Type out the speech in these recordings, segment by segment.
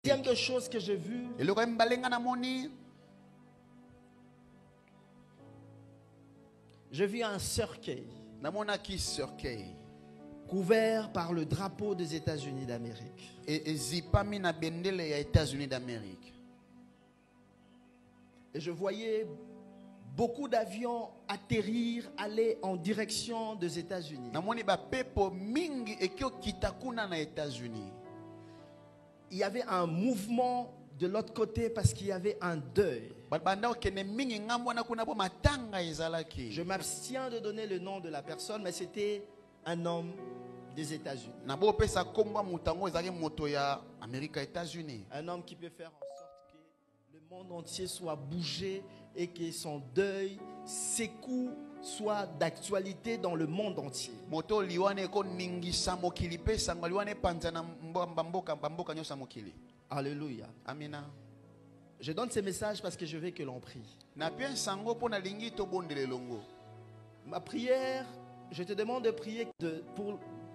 Deuxième de chose que j'ai vue, j'ai vu un cercueil couvert par le drapeau des États-Unis d'Amérique. Et je voyais beaucoup d'avions atterrir, aller en direction des États-Unis. Il y avait un mouvement de l'autre côté parce qu'il y avait un deuil. Je m'abstiens de donner le nom de la personne, mais c'était un homme des États-Unis. Un homme qui peut faire en sorte que le monde entier soit bougé et que son deuil, ses coups soient d'actualité dans le monde entier. Alléluia. Amina. Je donne ces messages parce que je veux que l'on prie. Ma prière, je te demande de prier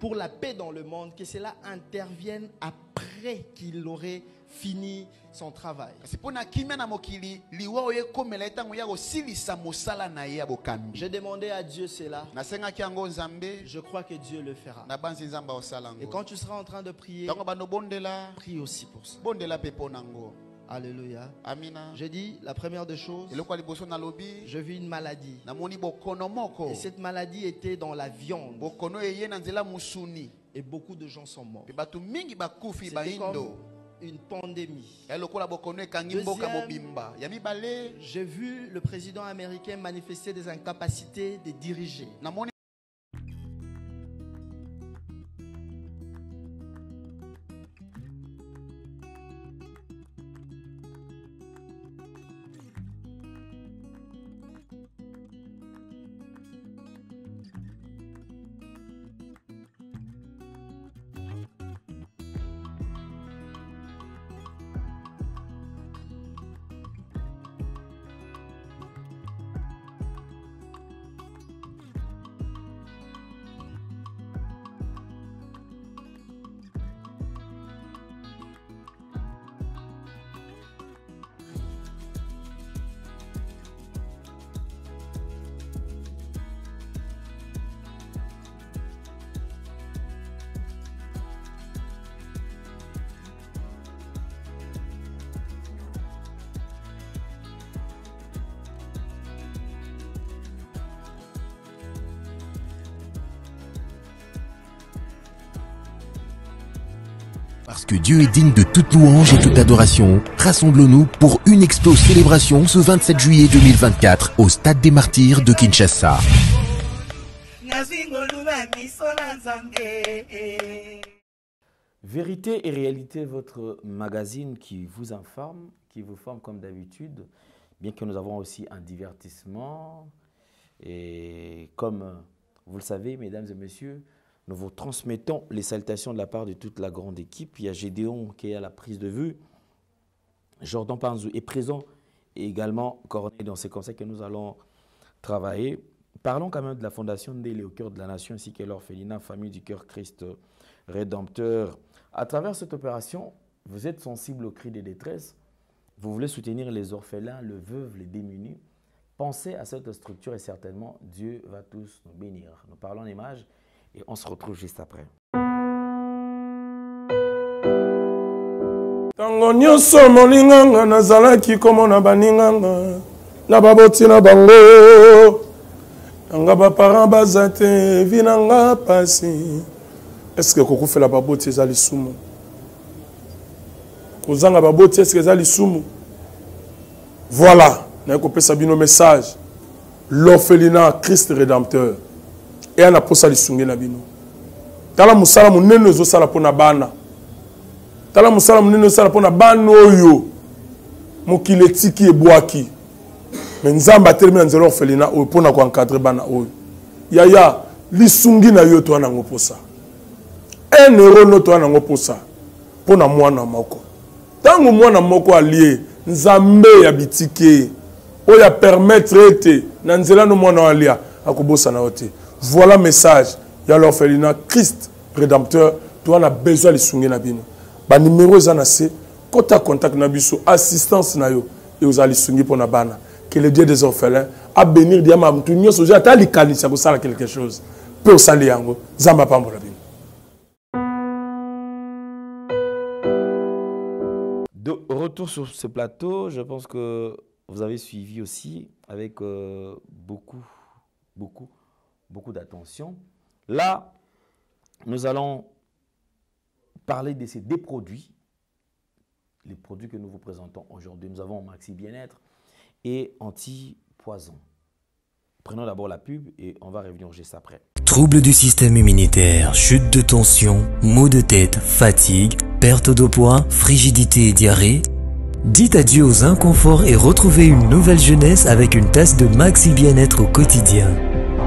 pour la paix dans le monde, que cela intervienne après qu'il aurait fini son travail. J'ai demandé à Dieu cela. Je crois que Dieu le fera. Et quand tu seras en train de prier, prie aussi pour ça. Alléluia. Amina. Je dis la première des choses, je vis une maladie. Et cette maladie était dans la viande. Et beaucoup de gens sont morts. C'était comme une pandémie. Deuxième, j'ai vu le président américain manifester des incapacités de diriger. Parce que Dieu est digne de toute louange et toute adoration, rassemblons-nous pour une explose célébration ce 27 juillet 2024 au Stade des Martyrs de Kinshasa. Vérité et réalité, votre magazine qui vous informe, qui vous forme comme d'habitude, bien que nous avons aussi un divertissement. Et comme vous le savez, mesdames et messieurs, nous vous transmettons les salutations de la part de toute la grande équipe. Il y a Gédéon qui est à la prise de vue. Jordan Panzou est présent et également Corneille. Donc c'est comme ça que nous allons travailler. Parlons quand même de la Fondation Ndélé au cœur de la nation ainsi que l'orphelinat Famille du Cœur Christ Rédempteur. À travers cette opération, vous êtes sensible aux cris de détresse. Vous voulez soutenir les orphelins, les veuves, les démunis. Pensez à cette structure et certainement Dieu va tous nous bénir. Nous parlons en images. Et on se retrouve juste après. Tango nyonso molinganga nazalaki komona baninganga na baboti na bango nanga baparent baza te vi nanga pasi. Est-ce que kokufela baboti ezali sumu? Kozanga baboti est-ce que ezali sumu? Voilà, na kopesa bino message. L'orphelinat Christ Rédempteur. Et on a posé les na bino. Tala musala munene zo sala pona bana. Tala musala munene sala pona bana oyo. Mokileti ki ebwaki. Mais nzamba termine nzelo orphelina o pona ko encadrer bana oyo. Yaya lisungi na yo to na ngoposa. 1 euro no to na ngoposa. Pona mwana moko. Tango mwana moko allié nzambe ya bitike. Oya permettre ete na nzela no mwana alia akobosa na ote. Voilà le message. Il y a l'orphelinat Christ Rédempteur. Tu as besoin de sounger na bino. Ba numéro zanase quand tu contact nabiso assistance na yo et aux alisungi pour na bana que le Dieu des orphelins a bénir diama mtu nyoso ja ta likanisa ko sala quelque chose peut au sali yango zamba pambola bino. De retour sur ce plateau, je pense que vous avez suivi aussi avec beaucoup d'attention. Là, nous allons parler de ces deux produits, les produits que nous vous présentons aujourd'hui. Nous avons Maxi Bien-être et Anti-Poison. Prenons d'abord la pub et on va revenir juste après. Troubles du système immunitaire, chute de tension, maux de tête, fatigue, perte de poids, frigidité et diarrhée. Dites adieu aux inconforts et retrouvez une nouvelle jeunesse avec une tasse de Maxi Bien-être au quotidien.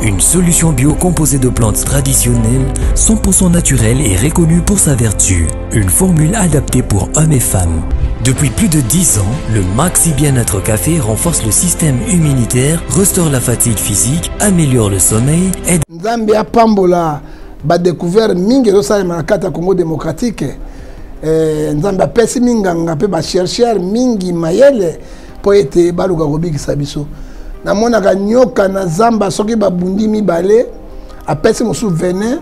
Une solution bio composée de plantes traditionnelles, 100% naturelle et reconnue pour sa vertu. Une formule adaptée pour hommes et femmes. Depuis plus de 10 ans, le Maxi Bien-être Café renforce le système immunitaire, restaure la fatigue physique, améliore le sommeil, aide... Zambia Pambola ba découvert mingi zo sala makata Congo démocratique. Nzamba pesi minganga pe ba chercheur mingi mayele po ete baluka kobikisa biso. Namonaka nyoka na zamba soki babundi mibale apesi mosu venin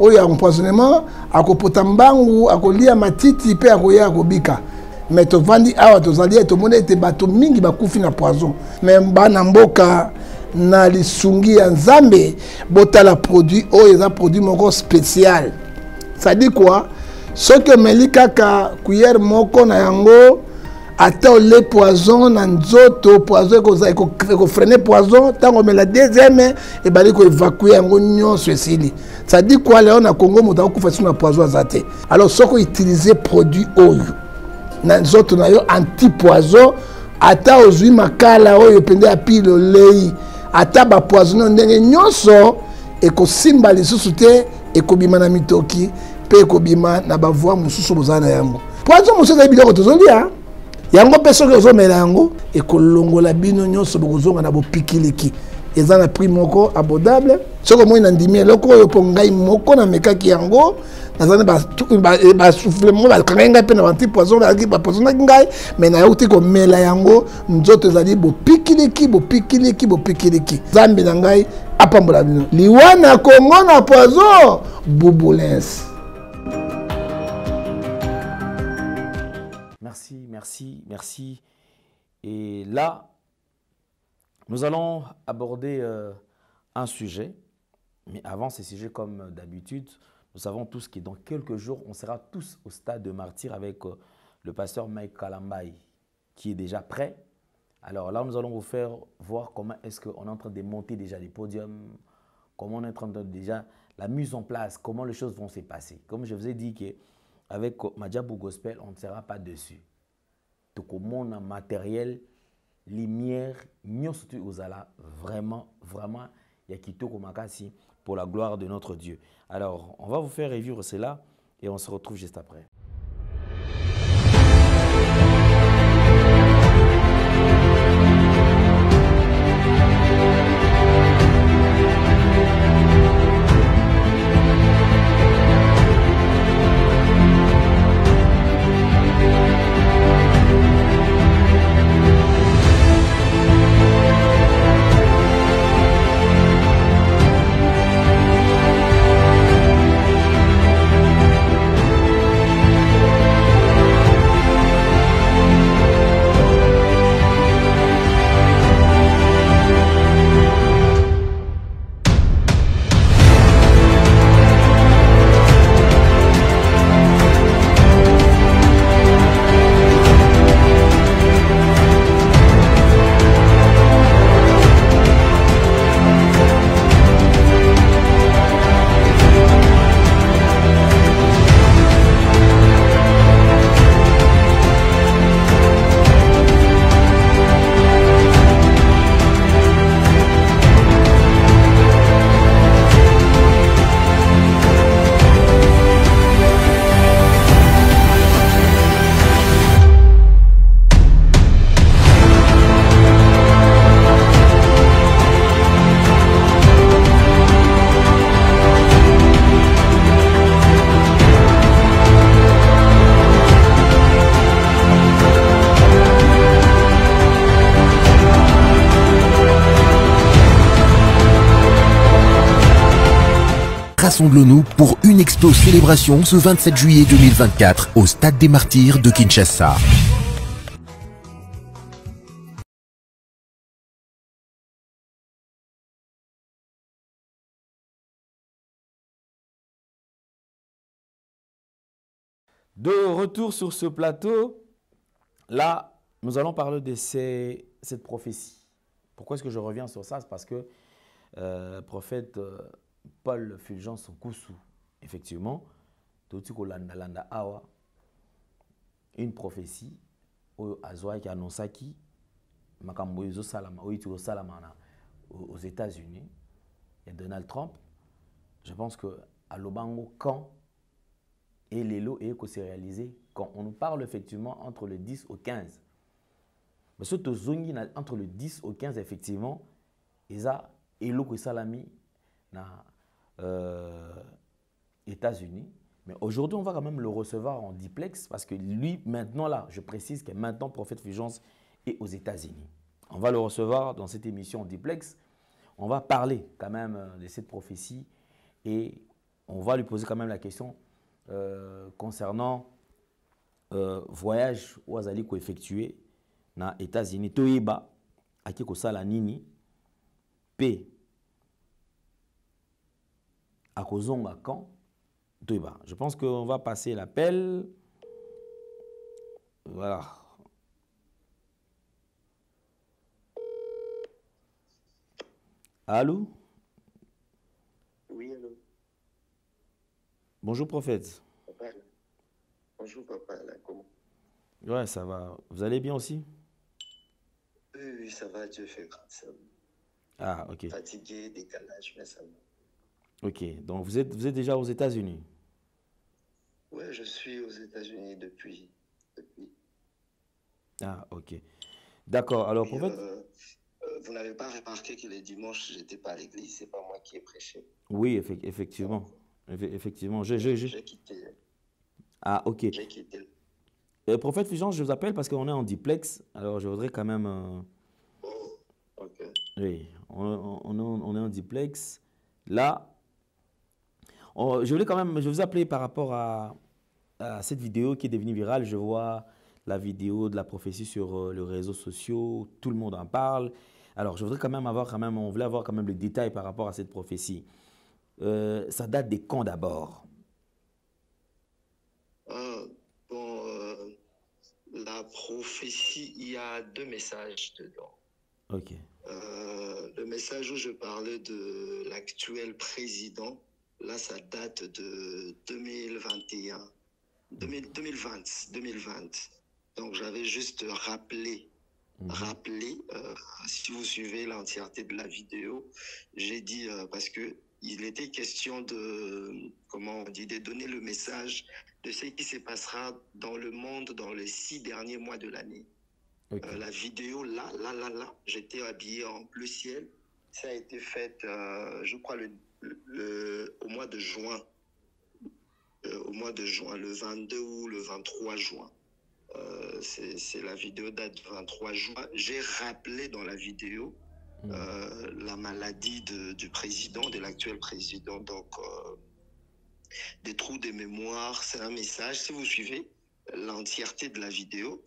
oyo empoisonnement akopota mbangu akolia matiti pe akoya akobika. Mais tovandi awa tozali etomona ete bato mingi bakufi na poison. Mais bana mboka na lisungi ya Nzambe botala produit oyo eza produit moko spécial. Ça dit quoi? Ce que meli kaka cuillère moko na yango ata le poison na nzoto poison ko freiner poison tango mais la deuxième et bali ko évacuer yango nyonso esili. Ça dit quoi léon na Congo moto ko fa na poison azate. Alors ce qu'on utiliser produit oyo na nzoto na yo anti poison ata ozui makala oyo pende ya pilo lei ata ba poison ndenge nyonso e ko simba lisusu te e ko bima na mitoki pe ko bima na ba voix mususu bozana yango poison mususu na biloko tozolia yango peso ke ozomela yango e ko longola bino nyonso bokozonga na bopikiliki eza na prix moko abordable soko moi na ndimi eloko oyo po ngai moko na mekaki yango nazana ba souffle mo ba kanga pe na anti poison ba poison ngai mais na yote ko mela yango nzoto ezali bopikiliki Zambi na ngai apambola bino liwana Congo na poison Bouboulense. Merci. Et là, nous allons aborder un sujet. Mais avant ce sujet, comme d'habitude, nous savons tous que dans quelques jours, on sera tous au stade de Martyr avec le pasteur Mike Kalambaye, qui est déjà prêt. Alors là, nous allons vous faire voir comment est-ce qu'on est en train de monter déjà les podiums, comment on est en train de déjà la mise en place, comment les choses vont se passer. Comme je vous ai dit qu'avec Madjabou Gospel, on ne sera pas dessus. Tout comme on a matériel, lumière, nous sommes vraiment, il y a Kitoko Makasi pour la gloire de notre Dieu. Alors, on va vous faire revivre cela et on se retrouve juste après. rassemblons-nous pour une expo célébration ce 27 juillet 2024 au Stade des Martyrs de Kinshasa. De retour sur ce plateau, là, nous allons parler de cette prophétie. Pourquoi est-ce que je reviens sur ça? C'est parce que prophète Paul Fulgence Nkusu, effectivement, une prophétie aux États-Unis, et Donald Trump. Je pense que à Lobango, quand et l'élo est que c'est réalisé quand on nous parle effectivement entre le 10 au 15. Mais ce zongi entre le 10 au 15 effectivement, ils a élo que salami na États-Unis. Mais aujourd'hui, on va quand même le recevoir en diplex parce que lui, maintenant là, je précise que maintenant prophète Fulgence est aux États-Unis. On va le recevoir dans cette émission en diplex. On va parler quand même de cette prophétie et on va lui poser quand même la question concernant voyage où Azali ko effectué dans les États-Unis. Toiba, aki ko sala nini, P. A kozonga quand, Toiba. Je pense qu'on va passer l'appel. Voilà. Allô? Oui, allô. Bonjour prophète. Papa, là. Bonjour papa, là, comment? Ouais, ça va. Vous allez bien aussi? Oui, ça va, Dieu fait grâce. Ah, ok. Fatigué, décalage, mais ça va. Ok, donc vous êtes déjà aux États-Unis? Oui, je suis aux États-Unis depuis. Ah, ok. D'accord, alors Puis, prophète? vous n'avez pas remarqué que les dimanches, je n'étais pas à l'église, c'est pas moi qui ai prêché. Oui, effectivement. Effectivement, J'ai quitté. Ah, ok. J'ai quitté. Prophète Fulgence, je vous appelle parce qu'on est en diplex. Alors, je voudrais quand même... Oh, ok. Oui, on est en diplex. Là, je voulais quand même... Je vous appeler par rapport à cette vidéo qui est devenue virale. Je vois la vidéo de la prophétie sur les réseaux sociaux. Tout le monde en parle. Alors, je voudrais quand même on voulait avoir quand même le détail par rapport à cette prophétie. Ça date des quand d'abord? La prophétie, il y a 2 messages dedans. Ok. Le message où je parlais de l'actuel président, là, ça date de 2021, 2020. Donc, j'avais juste rappelé, si vous suivez l'entièreté de la vidéo, j'ai dit, parce que il était question de, comment on dit, de donner le message de ce qui se passera dans le monde dans les 6 derniers mois de l'année. Okay. La vidéo, là, j'étais habillé en bleu ciel. Ça a été fait, je crois, au mois de juin. Le 22 ou le 23 juin. C'est la vidéo date du 23 juin. J'ai rappelé dans la vidéo la maladie du président, de l'actuel président. Donc, des trous de mémoire, c'est un message. Si vous suivez l'entièreté de la vidéo,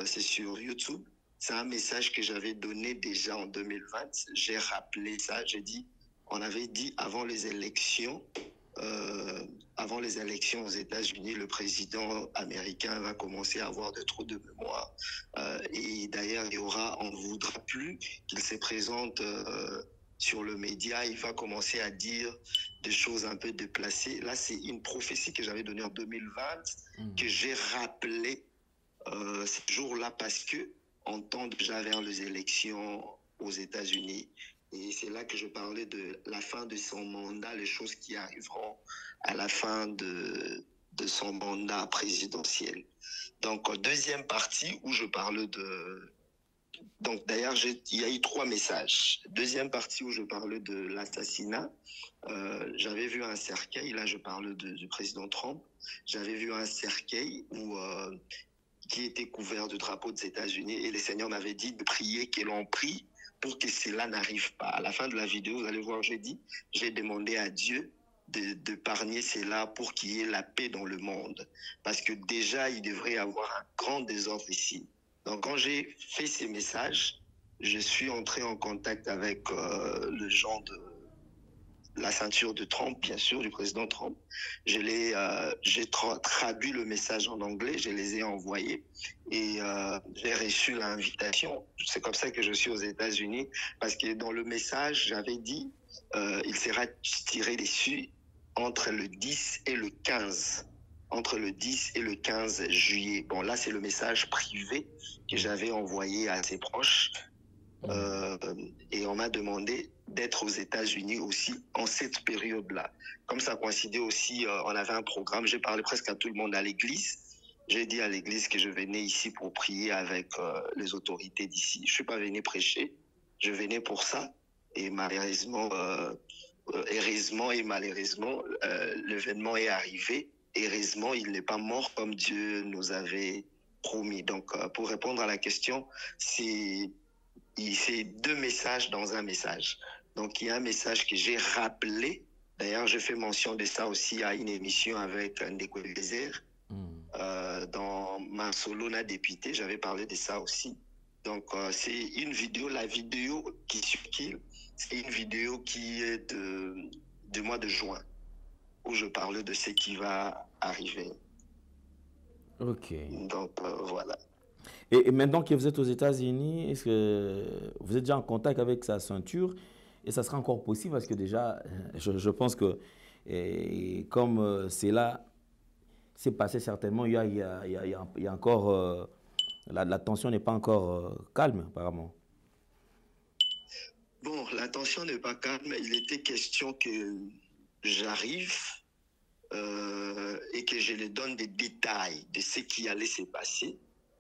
c'est sur YouTube. C'est un message que j'avais donné déjà en 2020. J'ai rappelé ça. J'ai dit, on avait dit avant les élections aux États-Unis, le président américain va commencer à avoir des trous de mémoire. Et d'ailleurs, on ne voudra plus qu'il se présente sur le média. Il va commencer à dire des choses un peu déplacées. Là, c'est une prophétie que j'avais donnée en 2020, que j'ai rappelée ce jour-là parce que on tend déjà vers les élections aux États-Unis. Et c'est là que je parlais de la fin de son mandat, les choses qui arriveront à la fin de son mandat présidentiel. Donc, deuxième partie où je parle de... Donc, d'ailleurs, il y a eu 3 messages. Deuxième partie où je parlais de l'assassinat. J'avais vu un cercueil, là je parle du président Trump. J'avais vu un cercueil qui était couvert du drapeau des États-Unis et le Seigneur m'avait dit de prier que l'on prie pour que cela n'arrive pas. À la fin de la vidéo, vous allez voir, j'ai demandé à Dieu d'épargner cela pour qu'il y ait la paix dans le monde. Parce que déjà, il devrait y avoir un grand désordre ici. Donc, quand j'ai fait ces messages, je suis entré en contact avec le gens de la ceinture de Trump, bien sûr, du président Trump. J'ai traduit le message en anglais, je les ai envoyés et j'ai reçu l'invitation. C'est comme ça que je suis aux États-Unis, parce que dans le message, j'avais dit il sera tiré dessus entre le 10 et le 15. Entre le 10 et le 15 juillet. Bon, là, c'est le message privé que j'avais envoyé à ses proches. Et on m'a demandé d'être aux États-Unis aussi en cette période-là. Comme ça coïncidait aussi, on avait un programme, j'ai parlé presque à tout le monde à l'église. J'ai dit à l'église que je venais ici pour prier avec les autorités d'ici. Je ne suis pas venu prêcher, je venais pour ça. Et malheureusement, heureusement et malheureusement, l'événement est arrivé. Heureusement, il n'est pas mort comme Dieu nous avait promis. Donc, pour répondre à la question, c'est deux messages dans un message. Donc, il y a un message que j'ai rappelé. D'ailleurs, je fais mention de ça aussi à une émission avec Ndeko Désert. Dans ma solona député, j'avais parlé de ça aussi. Donc, c'est une vidéo, la vidéo qui circule, c'est une vidéo qui est du mois de juin, où je parle de ce qui va arriver. Ok. Donc, voilà. Et maintenant que vous êtes aux États-Unis, est-ce que vous êtes déjà en contact avec sa ceinture? Et ça sera encore possible parce que déjà, je pense que comme c'est là, c'est passé certainement, il y a encore... la tension n'est pas encore calme, apparemment. Bon, la tension n'est pas calme. Il était question que j'arrive et que je lui donne des détails de ce qui allait se passer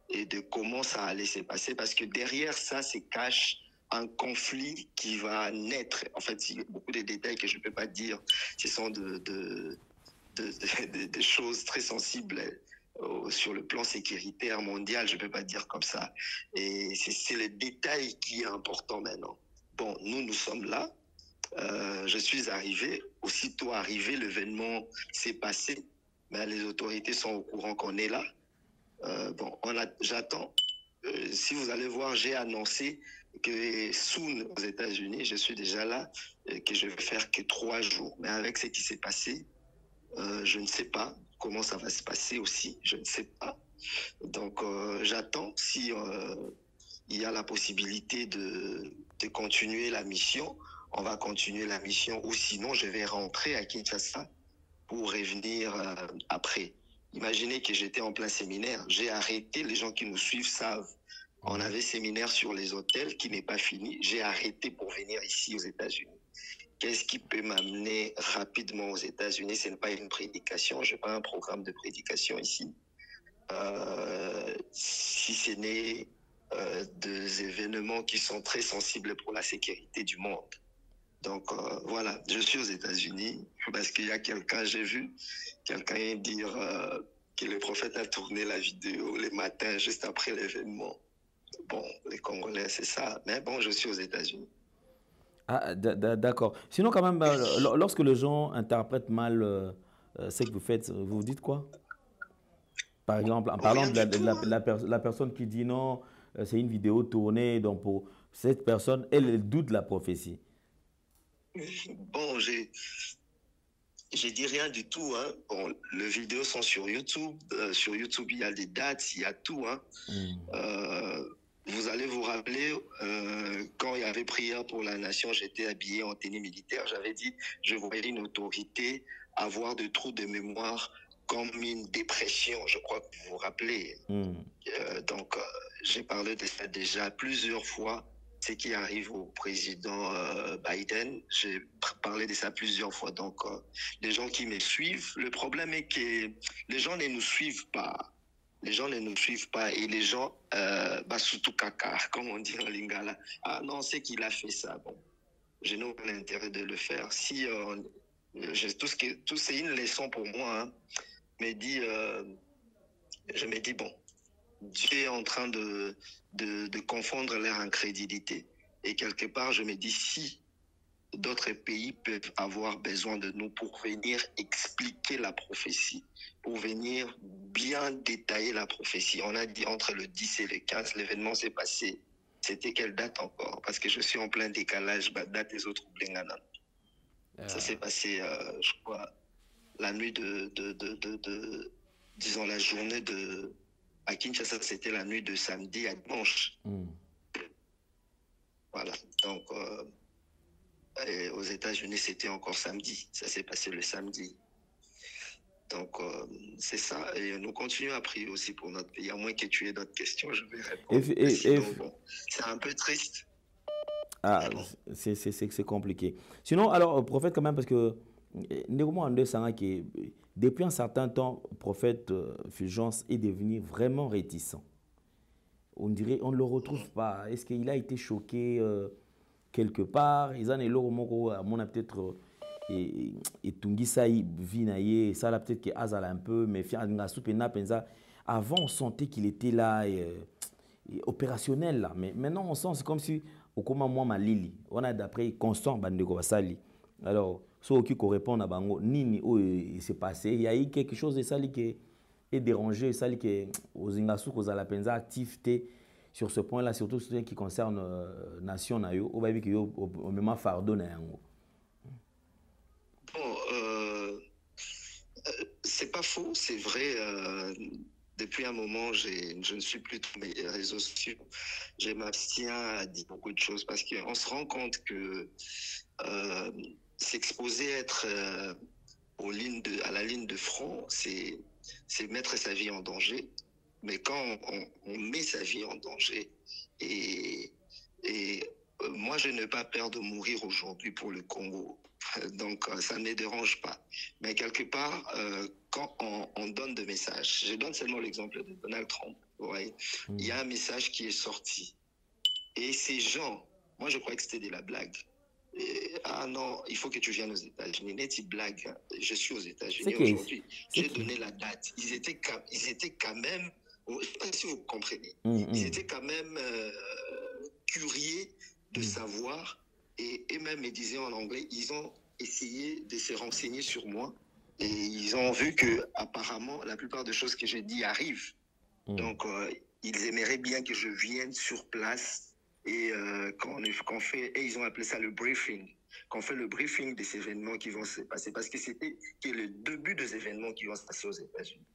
et de comment ça allait se passer. Parce que derrière ça se cache un conflit qui va naître. En fait, il y a beaucoup de détails que je ne peux pas dire. Ce sont des choses très sensibles sur le plan sécuritaire mondial, je ne peux pas dire comme ça. Et c'est le détail qui est important maintenant. Bon, nous sommes là. Je suis arrivé. Aussitôt arrivé, l'événement s'est passé. Mais les autorités sont au courant qu'on est là. Bon, j'attends. Si vous allez voir, j'ai annoncé que soon aux États-Unis, je suis déjà là, que je vais faire que 3 jours. Mais avec ce qui s'est passé, je ne sais pas comment ça va se passer aussi, je ne sais pas. Donc, j'attends si il y a la possibilité de continuer la mission. On va continuer la mission, ou sinon, je vais rentrer à Kinshasa pour revenir après. Imaginez que j'étais en plein séminaire. J'ai arrêté, les gens qui nous suivent savent. On avait séminaire sur les hôtels qui n'est pas fini. J'ai arrêté pour venir ici aux États-Unis. Qu'est-ce qui peut m'amener rapidement aux États-Unis? Ce n'est pas une prédication, je n'ai pas un programme de prédication ici. Si ce n'est des événements qui sont très sensibles pour la sécurité du monde. Donc voilà, je suis aux États-Unis parce qu'il y a quelqu'un, j'ai vu quelqu'un dire que le prophète a tourné la vidéo le matin juste après l'événement. Bon, les Congolais, c'est ça. Mais bon, je suis aux États-Unis. Ah, d'accord. Sinon, quand même, lorsque les gens interprètent mal ce que vous faites, vous dites quoi? Par exemple, en parlant de la personne qui dit non, c'est une vidéo tournée, donc pour cette personne, elle doute de la prophétie. Bon, j'ai dit rien du tout. Hein. Bon, les vidéos sont sur YouTube. Sur YouTube, il y a des dates, il y a tout. Hein. Vous allez vous rappeler, quand il y avait prière pour la nation, j'étais habillé en tenue militaire. J'avais dit, je voyais une autorité avoir de trous de mémoire comme une dépression. Je crois que vous vous rappelez. Donc, j'ai parlé de ça déjà plusieurs fois. Ce qui arrive au président Biden, j'ai parlé de ça plusieurs fois. Donc, les gens qui me suivent, le problème est que les gens ne nous suivent pas. Les gens ne nous suivent pas et les gens, surtout caca, comme on dit en lingala, ah non, c'est qu'il a fait ça. Bon, je n'ai aucun intérêt de le faire. Si tout c'est une leçon pour moi. Hein. Je me dis bon, Dieu est en train de confondre leur incrédulité. Et quelque part, je me dis si d'autres pays peuvent avoir besoin de nous pour venir expliquer la prophétie, pour venir bien détailler la prophétie. On a dit entre le 10 et le 15, l'événement s'est passé. C'était quelle date encore? Parce que je suis en plein décalage, date des autres Blingana. Ça s'est passé, je crois, la nuit disons la journée de... À Kinshasa, c'était la nuit de samedi à dimanche. Voilà, donc aux États-Unis, c'était encore samedi. Ça s'est passé le samedi. Donc, c'est ça. Et nous continuons à prier aussi pour notre pays. À moins que tu aies d'autres questions, je vais répondre. Sinon, bon, c'est un peu triste. Ah, bon. C'est compliqué. Sinon, alors, prophète, quand même, parce que depuis un certain temps, prophète Fulgence est devenu vraiment réticent. On dirait, on ne le retrouve pas. Est-ce qu'il a été choqué quelque part? Ils en ont peut-être et Tungisa Vinaye, ça là peut-être que Azal un peu, mais avant on sentait qu'il était là opérationnel là, mais maintenant on sent c'est comme si au comment moi Malili, on a d'après Constant Bandeko Basali. Alors ceux qui correspondent à Bango nini il s'est passé, il y a eu quelque chose de ça qui est dérangé, ça qui aux Ingasu aux Alapenza activité sur ce point là, surtout ce qui concerne nation nayo, au baby qui au même fardeau na yango. Bon, c'est pas faux, c'est vrai. Depuis un moment, je ne suis plus sur mes réseaux sociaux. Je m'abstiens à dire beaucoup de choses parce qu'on se rend compte que s'exposer, être à la ligne de front, c'est mettre sa vie en danger. Mais quand on met sa vie en danger et moi, je n'ai pas peur de mourir aujourd'hui pour le Congo. Donc, ça ne me dérange pas. Mais quelque part, quand on donne des messages, je donne seulement l'exemple de Donald Trump. Ouais. Il y a un message qui est sorti. Et ces gens, moi, je croyais que c'était de la blague. Ah non, il faut que tu viennes aux États-Unis. N'est-ce blague? Je suis aux États-Unis aujourd'hui. J'ai donné la date. Ils étaient quand même, je ne sais pas si vous comprenez, ils étaient quand même curieux de savoir, et même me disaient en anglais, ils ont essayé de se renseigner sur moi et ils ont vu que apparemment la plupart des choses que j'ai dit arrivent. Donc ils aimeraient bien que je vienne sur place et qu'on fait, et ils ont appelé ça le briefing, qu'on fait le briefing des événements qui vont se passer, parce que c'était le début des événements qui vont se passer aux États-Unis.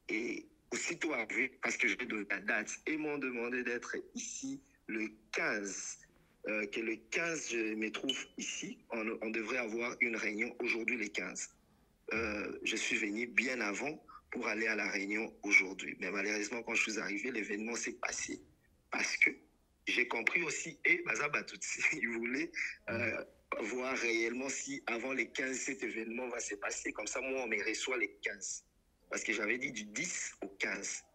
Et aussitôt arrivé, parce que j'ai donné la date, et m'ont demandé d'être ici le 15. Que le 15, je me trouve ici. On devrait avoir une réunion aujourd'hui, le 15. Je suis venu bien avant pour aller à la réunion aujourd'hui. Mais malheureusement, quand je suis arrivé, l'événement s'est passé. Parce que j'ai compris aussi, et Bazaba Tutsi, il voulait voir réellement si avant les 15, cet événement va se passer. Comme ça, moi, on me reçoit les 15. Parce que j'avais dit du 10 au 15.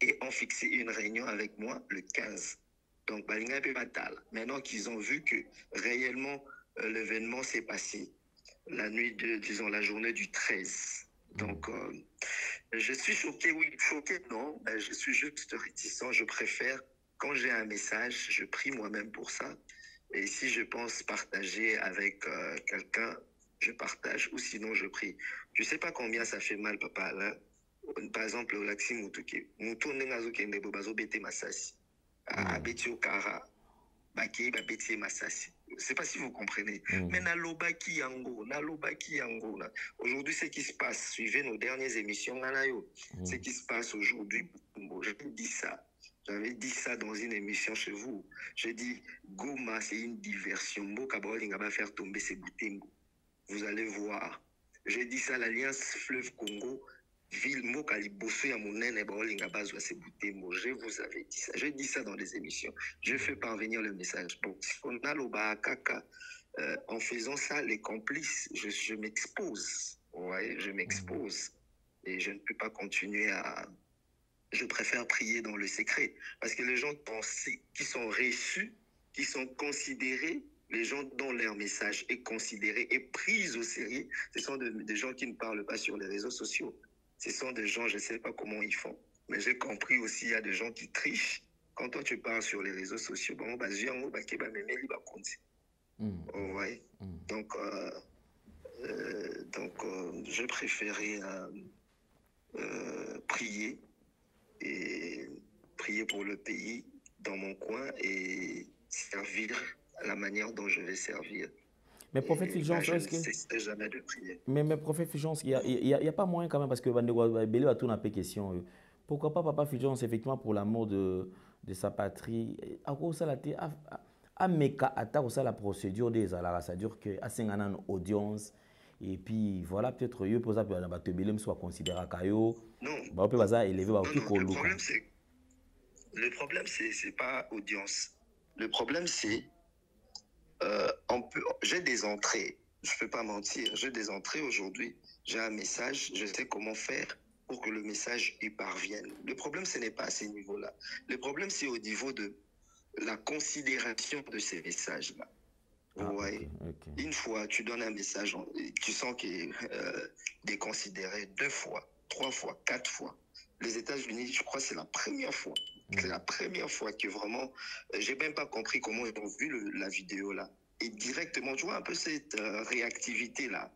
Et on fixait une réunion avec moi le 15. Donc, Balinga et Batal. Maintenant qu'ils ont vu que réellement l'événement s'est passé la nuit disons, la journée du 13. Donc, je suis choqué, oui, choqué, non. Je suis juste réticent. Je préfère, quand j'ai un message, je prie moi-même pour ça. Et si je pense partager avec quelqu'un, je partage, ou sinon je prie. Je ne sais pas combien ça fait mal, papa, là. Par exemple, au Laxi Moutouké. Moutoune Ngazuke Ndebobazo Bete Masasi. À Betio Kara, Baki, Babeti Masasi. Je ne sais pas si vous comprenez. Mais Nalobaki Yango. Aujourd'hui, ce qui se passe, suivez nos dernières émissions, ce qui se passe aujourd'hui, j'avais dit ça. J'avais dit ça dans une émission chez vous. J'ai dit, Goma, c'est une diversion. Mokabaolinga va faire tomber ses Boutembo. Vous allez voir. J'ai dit ça, l'Alliance Fleuve Congo. Ville Mokali Bosso ya Mounene Baolinga Bazwa c'est Boutembo. Je vous avais dit ça. J'ai dit ça dans les émissions. Je fais parvenir le message. Bon, si on a l'Oba Kaka, en faisant ça, les complices, je m'expose. Ouais, je m'expose. Et je ne peux pas continuer à. Je préfère prier dans le secret. Parce que les gens qui sont reçus, qui sont considérés, les gens dont leur message est considéré et pris au sérieux, ce sont des gens qui ne parlent pas sur les réseaux sociaux. Ce sont des gens, je ne sais pas comment ils font. Mais j'ai compris aussi, il y a des gens qui trichent. Quand toi, tu parles sur les réseaux sociaux, Ouais. Donc, je préférais prier et prier pour le pays dans mon coin et servir à la manière dont je vais servir. Mais prophète Fulgence, je ne cesserai jamais de prier. Mais prophète Fulgence, il y a pas moyen quand même, parce que Bandego a tout une question. Pourquoi pas papa Fulgence, effectivement, pour l'amour de sa patrie, à quoi ça l'a été à Meka, à la procédure des alara, c'est-à-dire que à une audience, et puis voilà, peut-être eux, pour ça, que soit considéré à Kayo. Non. On peut pas élever le problème, c'est pas audience. Le problème, c'est j'ai des entrées, je ne peux pas mentir, j'ai des entrées aujourd'hui, j'ai un message, je sais comment faire pour que le message y parvienne. Le problème, ce n'est pas à ces niveaux-là. Le problème, c'est au niveau de la considération de ces messages-là. Okay. Une fois, tu donnes un message, tu sens qu'il est déconsidéré 2 fois, 3 fois, 4 fois. Les États-Unis, je crois que c'est la première fois. C'est la première fois que vraiment, j'ai même pas compris comment ils ont vu la vidéo là. Et directement, tu vois un peu cette réactivité là.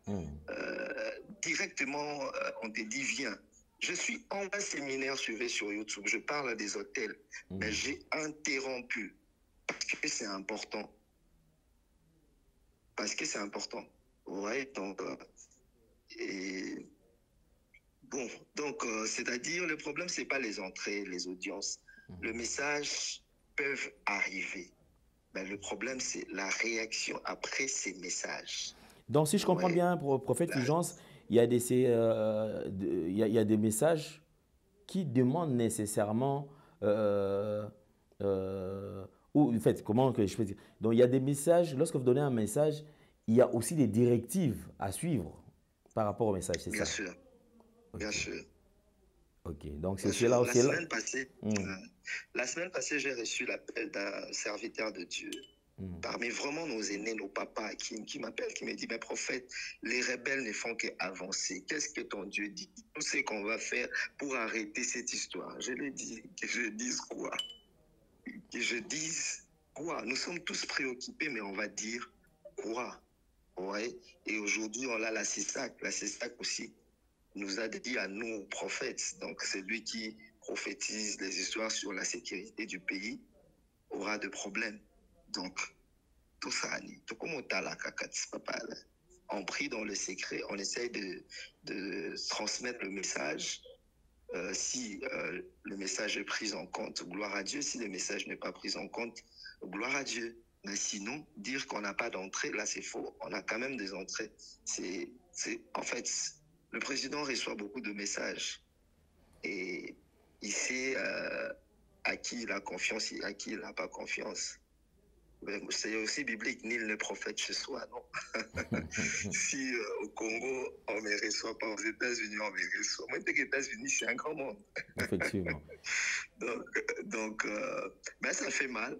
Directement, on te dit viens. Je suis en un séminaire suivi sur YouTube. Je parle à des hôtels, mais j'ai interrompu parce que c'est important. Parce que c'est important. Ouais, donc bon, donc c'est-à-dire le problème c'est pas les entrées, les audiences. Le message peuvent arriver. Mais le problème, c'est la réaction après ces messages. Donc, si je comprends bien, prophète Fulgence, il y a des messages qui demandent nécessairement... ou, en fait, comment que je peux dire? Donc, il y a des messages, lorsque vous donnez un message, il y a aussi des directives à suivre par rapport au message, c'est ça? Bien sûr. Bien sûr. Ok, donc c'est cela aussi. La semaine passée, j'ai reçu l'appel d'un serviteur de Dieu. Parmi vraiment nos aînés, nos papas, qui m'appellent, qui me dit, mais prophète, les rebelles ne font qu'avancer. Qu'est-ce que ton Dieu dit? Tout ce qu'on va faire pour arrêter cette histoire. Je lui dis, que je dise quoi? Que je dise quoi? Nous sommes tous préoccupés, mais on va dire quoi? Ouais. Et aujourd'hui, on a la CESAC. La CESAC aussi nous a dit à nous, prophètes, donc c'est lui qui prophétise les histoires sur la sécurité du pays, aura de problèmes. Donc, tout ça, on prie dans le secret, on essaye de transmettre le message. Si le message est pris en compte, gloire à Dieu. Si le message n'est pas pris en compte, gloire à Dieu. Mais sinon, dire qu'on n'a pas d'entrée, là c'est faux. On a quand même des entrées. En fait, le président reçoit beaucoup de messages et il sait à qui il a confiance et à qui il n'a pas confiance. C'est aussi biblique, nul ne prophète chez soi, non? Si au Congo, on ne me reçoit pas, aux États-Unis, on me reçoit. Moi, les États-Unis, c'est un grand monde. Effectivement. donc ben, ça fait mal.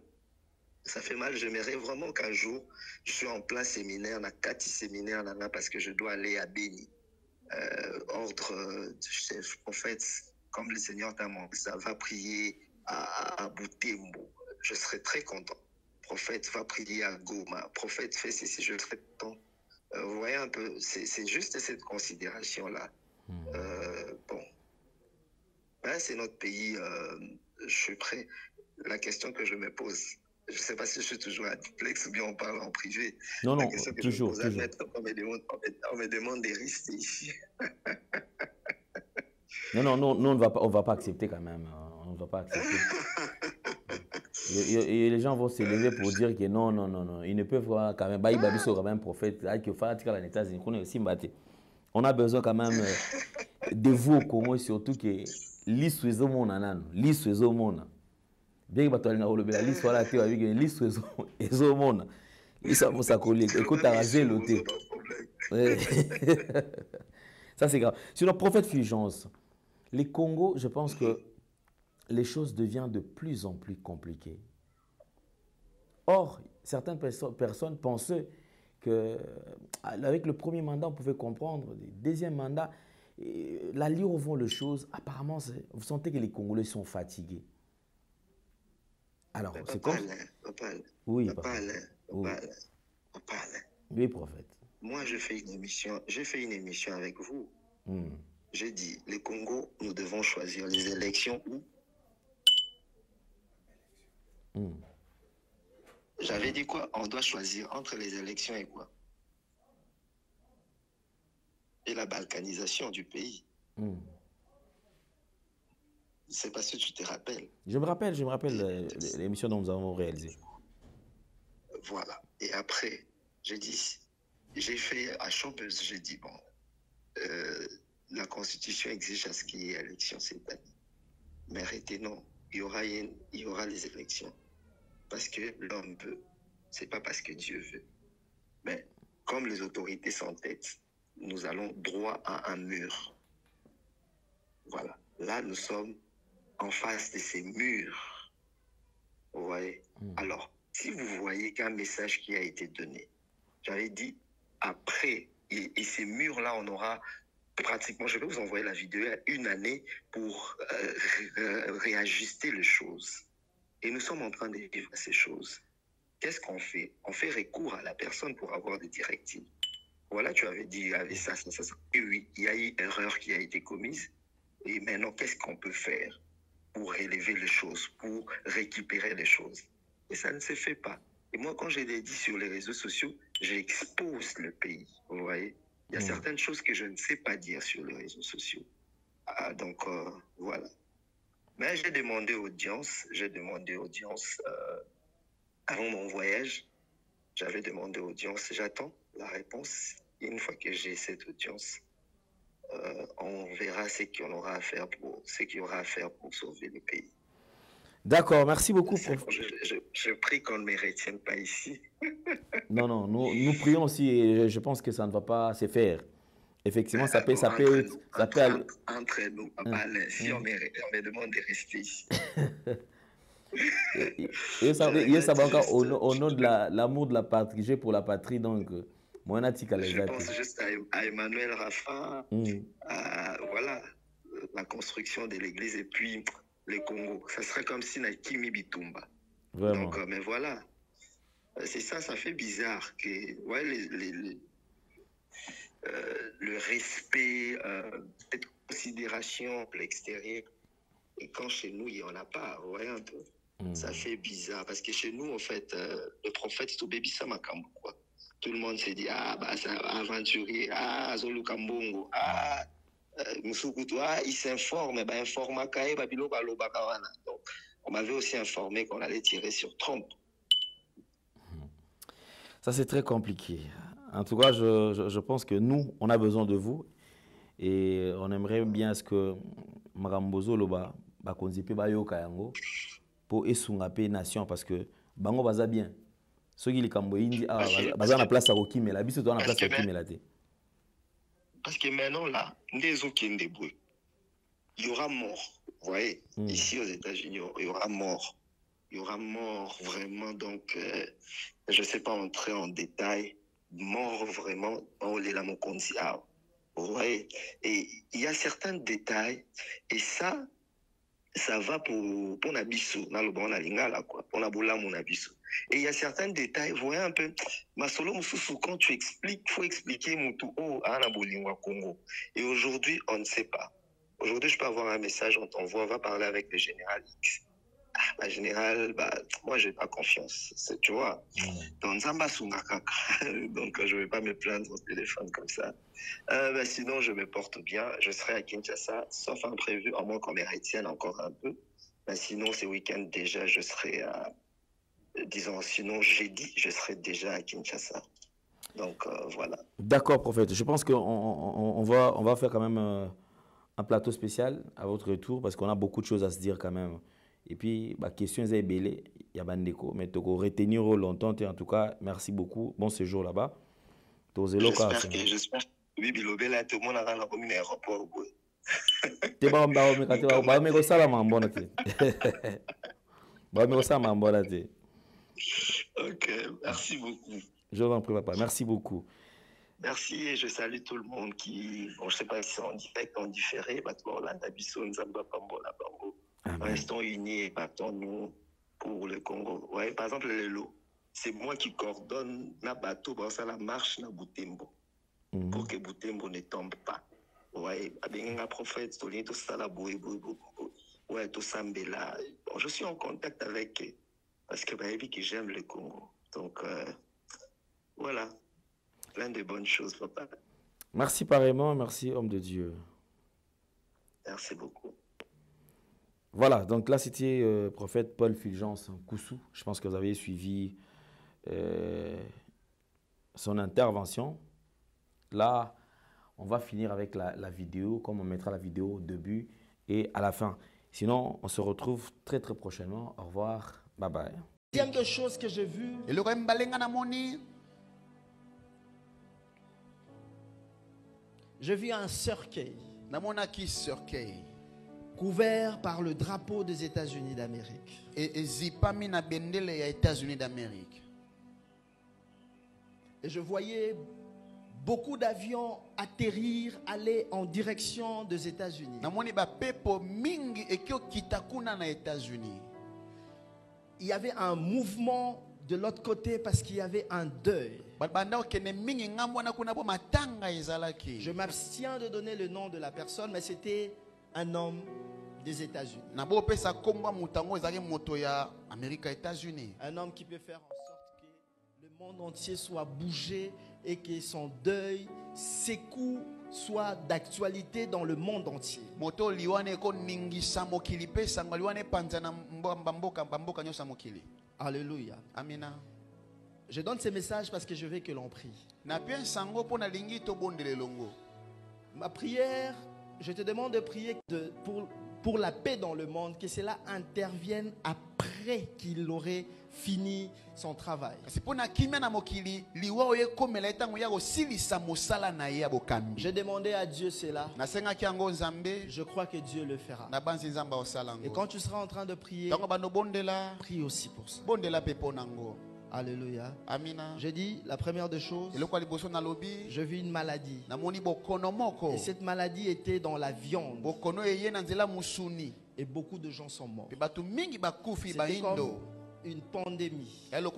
Ça fait mal. J'aimerais vraiment qu'un jour, je suis en plein séminaire, on a 4 séminaires là, parce que je dois aller à Béni. Ordre du chef prophète, comme le Seigneur t'a demandé, ça va prier à Boutembo. Je serai très content. Prophète va prier à Goma. Prophète fait ceci, je serai content. Vous voyez un peu, c'est juste cette considération-là. Bon, ben, c'est notre pays. Je suis prêt. La question que je me pose, je ne sais pas si je suis toujours à duplex ou bien on parle en privé. Non, la question que toujours. Je me pose, on me demande de rester ici. Non, on ne va pas accepter quand même. On ne va pas accepter. Et les gens vont s'élever pour dire que non. Ils ne peuvent pas quand même. Ils sont quand même prophètes. On a besoin quand même de vous au Congo, surtout que l'histoire est mon l'histoire est mon bien que tu aies l'histoire là, tu as vu que l'histoire est mon l'histoire pour sa collègue. Écoute, à raser l'hôtel. Ça c'est grave. Sur le prophète Fulgence, les Congo, je pense que les choses deviennent de plus en plus compliquées. Or, certaines personnes pensaient qu'avec le premier mandat, on pouvait comprendre. Le deuxième mandat, la ligne où vont les choses, apparemment, vous sentez que les Congolais sont fatigués. Alors, c'est comme... Papa, oui, papa. Oui, prophète. Moi, j'ai fait une émission avec vous. J'ai dit, les Congo, nous devons choisir les élections où J'avais dit quoi? On doit choisir entre les élections et quoi? Et la balkanisation du pays. C'est parce que tu te rappelles. Je me rappelle l'émission dont nous avons réalisé. Voilà. Et après, j'ai fait à Champeuse, j'ai dit, bon, la Constitution exige à ce qu'il y ait élection cette année. Mais arrêtez, non, il y aura les élections. Parce que l'homme veut. C'est pas parce que Dieu veut. Mais comme les autorités s'entêtent, nous allons droit à un mur. Voilà. Là, nous sommes en face de ces murs. Vous voyez? Alors, si vous voyez qu'un message qui a été donné, j'avais dit, après, et ces murs-là, on aura pratiquement, je vais vous envoyer la vidéo, une année pour réajuster les choses. Et nous sommes en train de vivre ces choses. Qu'est-ce qu'on fait? On fait recours à la personne pour avoir des directives. Voilà, tu avais dit, il y avait ça. Et oui, il y a eu erreur qui a été commise. Et maintenant, qu'est-ce qu'on peut faire pour relever les choses, pour récupérer les choses? Et ça ne se fait pas. Et moi, quand je l'ai dit sur les réseaux sociaux, j'expose le pays. Vous voyez? Il y a certaines choses que je ne sais pas dire sur les réseaux sociaux. Donc, voilà. Mais j'ai demandé audience avant mon voyage. J'avais demandé audience. J'attends la réponse. Et une fois que j'ai cette audience, on verra ce qu'il y aura à faire pour sauver le pays. D'accord, merci beaucoup. Je prie qu'on ne me retienne pas ici. Non, nous prions aussi et je pense que ça ne va pas se faire. Effectivement, ça peut aller. Entre nous, si on me demande de rester ici. Et ça va encore au nom de l'amour de la patrie, j'ai pour la patrie, donc je pense juste à Emmanuel Rafa, voilà, la construction de l'église et puis le Congo. Ça serait comme si Nakimi Bitumba. Vraiment. Donc, mais voilà, c'est ça fait bizarre que le respect, cette considération pour l'extérieur, et quand chez nous, il n'y en a pas, vous voyez un peu. Ça fait bizarre, parce que chez nous, en fait, le prophète, c'est au baby Samakambo, quoi. Tout le monde s'est dit, c'est aventurier, Zolu Kambongo, Moussoukou, il s'informe, donc, on m'avait aussi informé qu'on allait tirer sur Trump. Ça, c'est très compliqué. En tout cas, je pense que nous, on a besoin de vous et on aimerait bien ce que Marambozo Loba bakonzipe bayoka yango pour esungape nation parce que bango baza bien. Soki likambo indi baza na place à kokimela biso to na place à kokimela te. Parce que maintenant là, il y aura mort. Vous voyez, ici aux États-Unis, il y aura mort. Il y aura mort vraiment, donc je ne sais pas entrer en détail. Mort vraiment, vous voyez, et il y a certains détails, et ça va pour Nabiso, pour Nabiso. Et il y a certains détails, vous voyez un peu, Masolo Moussoussou, quand tu expliques, il faut expliquer Moutou, Congo. Et aujourd'hui, on ne sait pas. Aujourd'hui, je peux avoir un message, on t'envoie, on va parler avec le général X. La générale, moi, je n'ai pas confiance, tu vois. Donc, je ne vais pas me plaindre au téléphone comme ça. Sinon, je me porte bien. Je serai à Kinshasa, sauf imprévu, à moins qu'on me retienne encore un peu. Sinon, ce week-end, déjà, je serai sinon, jeudi, je serai déjà à Kinshasa. Donc, voilà. D'accord, prophète. Je pense qu'on va faire quand même un plateau spécial à votre retour parce qu'on a beaucoup de choses à se dire quand même. Et puis, question est belle, il y a Bandeko. Mais tu vas retenir longtemps. En tout cas, merci beaucoup. Bon séjour là-bas. J'espère que Bibi Lobela, tout le monde a un aéroport. Ok, merci beaucoup. Je vous en prie, papa. Merci beaucoup. Merci et je salue tout le monde qui, je ne sais pas si c'est en direct, en différé, restons unis et partons-nous pour le Congo. Ouais, par exemple, le lot. c'est moi qui coordonne na bateau dans la marche na Butembo pour que Butembo ne tombe pas. Ouais, avec un prophète, tout ça là, ouais, tout ça, là. Bon, je suis en contact avec eux parce que que j'aime le Congo. Donc voilà, plein de bonnes choses, papa. Merci pareillement, merci homme de Dieu. Merci beaucoup. Voilà, donc là c'était prophète Paul Fulgence Koussou. Je pense que vous avez suivi son intervention. Là, on va finir avec la vidéo, comme on mettra la vidéo au début et à la fin. Sinon, on se retrouve très très prochainement. Au revoir, bye bye. Deuxième de choses que j'ai vu, j'ai vu un cercueil couvert par le drapeau des États-Unis d'Amérique. Et je voyais beaucoup d'avions atterrir, aller en direction des États-Unis. Il y avait un mouvement de l'autre côté parce qu'il y avait un deuil. Je m'abstiens de donner le nom de la personne, mais c'était un homme des États-Unis. Un homme qui peut faire en sorte que le monde entier soit bougé et que son deuil, ses coups soient d'actualité dans le monde entier. Alléluia. Amina. Je donne ces messages parce que je veux que l'on prie. Ma prière, je te demande de prier pour la paix dans le monde, que cela intervienne après qu'il aurait fini son travail. J'ai demandé à Dieu cela. Je crois que Dieu le fera. Et quand tu seras en train de prier, prie aussi pour ça. Alléluia. Amina. Je dis la première des choses. Je vis une maladie. Et cette maladie était dans la viande. Et beaucoup de gens sont morts. C'était comme une pandémie. Deuxième,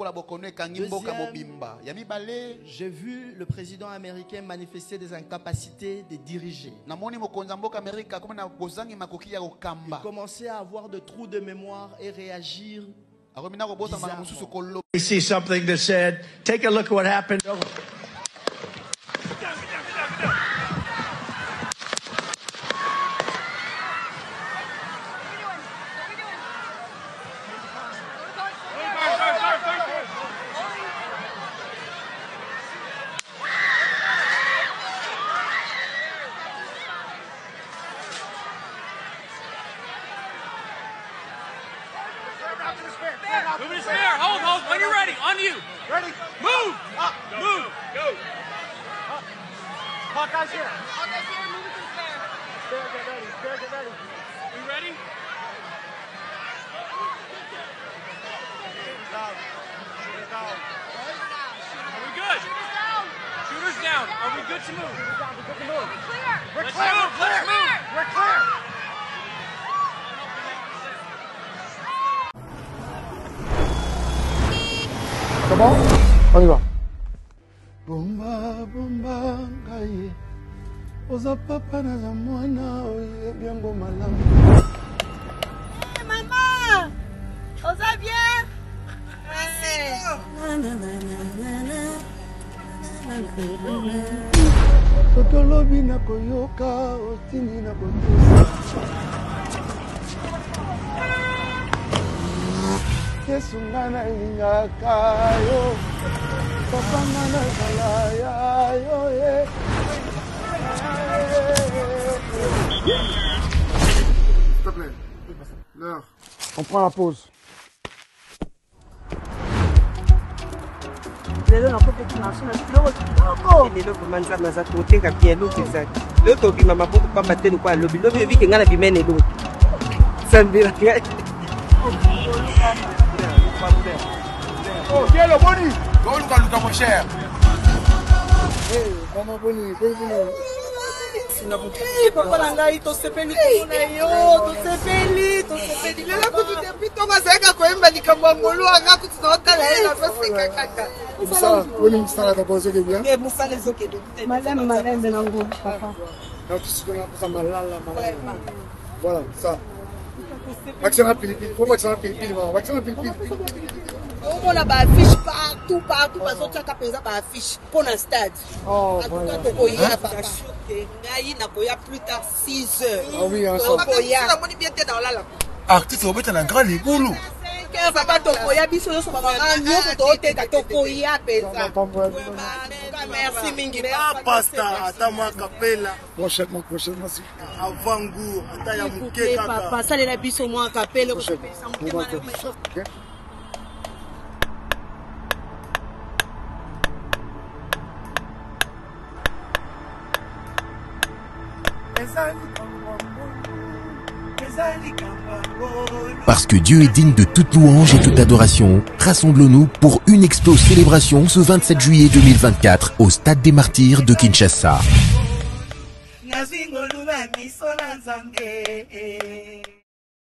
j'ai vu le président américain manifester des incapacités de diriger. Il commençait à avoir de trous de mémoire et réagir. We see something that said, take a look at what happened. Move his spear. Hold. When you're ready. On you. Ready. Move. Up. Move. Go. Up. Hawkeye's here. Hawkeye's here. Move it to the spear. Spear, get ready. Spear, get ready. You ready? Are we good? Shooter's down. Are we good to move? We're clear. Let's move. We're clear. C'est bon? On y va. Bomba, bomba, ngaye. Oza papa na za mwana, oye biango malamu. Hey, maman! Oza bien? Sotolobi na koyoka, otini na kotosa. Yesu ngana ingaka yo, papa ngana kalaya yo ye. S'il te plaît, l'heure. On prend la pause. lelo nakopeki marché na biloko kitoko lelo vraimen nzambe aza koteka bien eloko ezali lelo tobima maboko pamba te lokwa alobi lobi oyebike ngai na bimene eloko sambela ngai Oh, tiens le boni. Donne quoi, Lucas, mon cher. Maman boni, papa na ngai tosepeli kuna yo tosepeli lelo kutu depuis ntongo azalaka koye koyemba likambo ya molu anga kuti naotala ye nazoseka kaka oni mosala papa ozokende bien mosala ezokende malembe nango papa voilà ça vaccin la pilipili faut vaccin la pilipili vaccin la pilipili omona baaffiche partout bazotiaka mpenza baaffiche mpo na stade atuka tokoya papa ngai nakoya plus tard 6 heures tokoyamoni bien te naolala artiste obeta na grand libulu papa tokoya biso nyonso babanga nyonso tooteka tokoya mpenza merci mingi pasta ata mwa kapela prochainement avangu ata ya moke kaka papa salela biso mwa kapela Parce que Dieu est digne de toute louange et toute adoration, rassemblons-nous pour une explose célébration ce 27 juillet 2024 au Stade des Martyrs de Kinshasa.